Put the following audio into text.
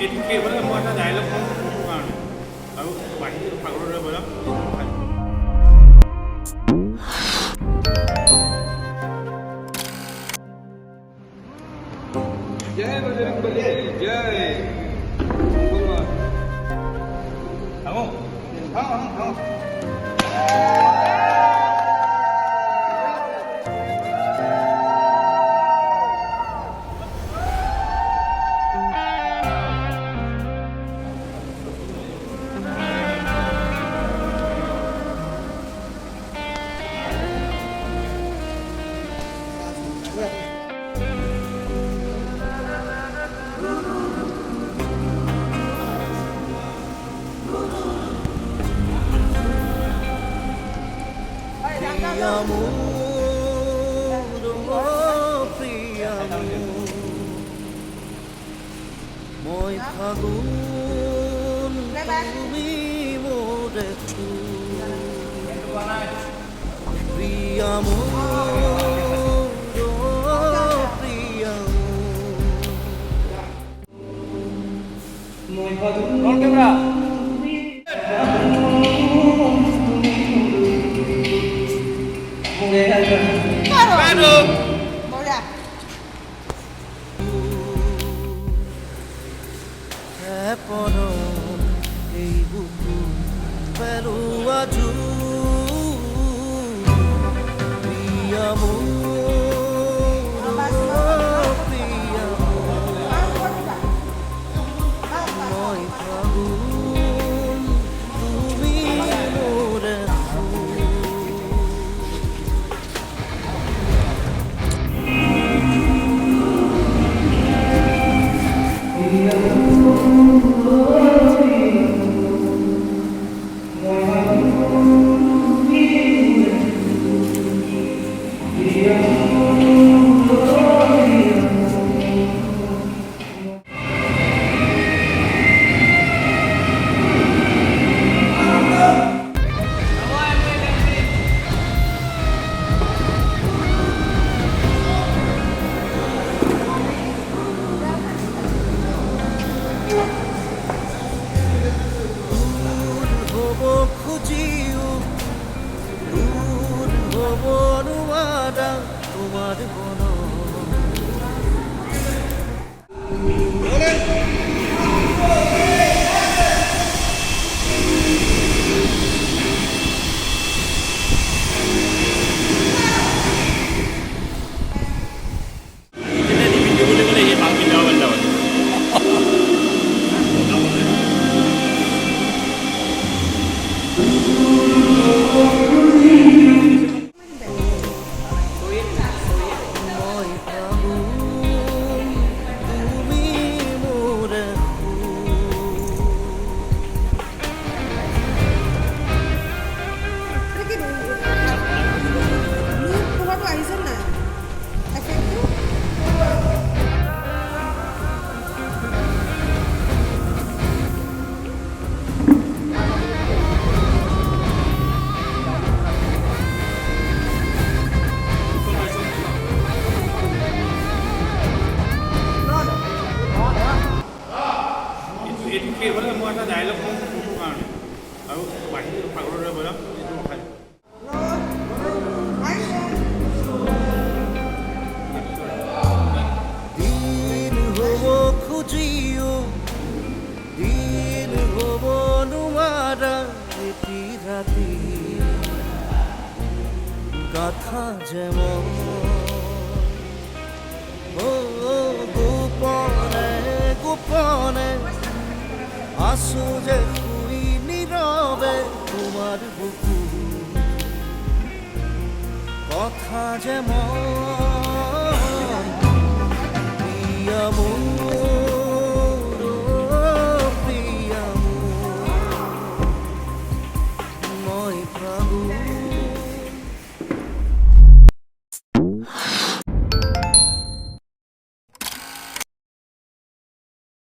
এইটো সেইফালে মই এটা ডাইলগ কওঁ কাৰণে আৰু বাহিৰ সাগৰৰে বজাম जय बजरंग बली जय बोलो आओ हाँ Priya moi fagun tumi more Priya Priya moi fagun Claro. Mola. Epono ei buku peluaju Priyamu moi fagun tumi more তোমার বন এইটো সেইফালে মই এটা ডাইলগ কওঁ কাৰণে আৰু বাহিৰ সাগৰৰে বজাম দিন হব খুঁজিও দিন হব নোৱাৰা এটি ৰাতি কথা যেমন গোপনে গোপনে আসো যে শুই নীৰবে তোমাৰ বুকু কথা যেমন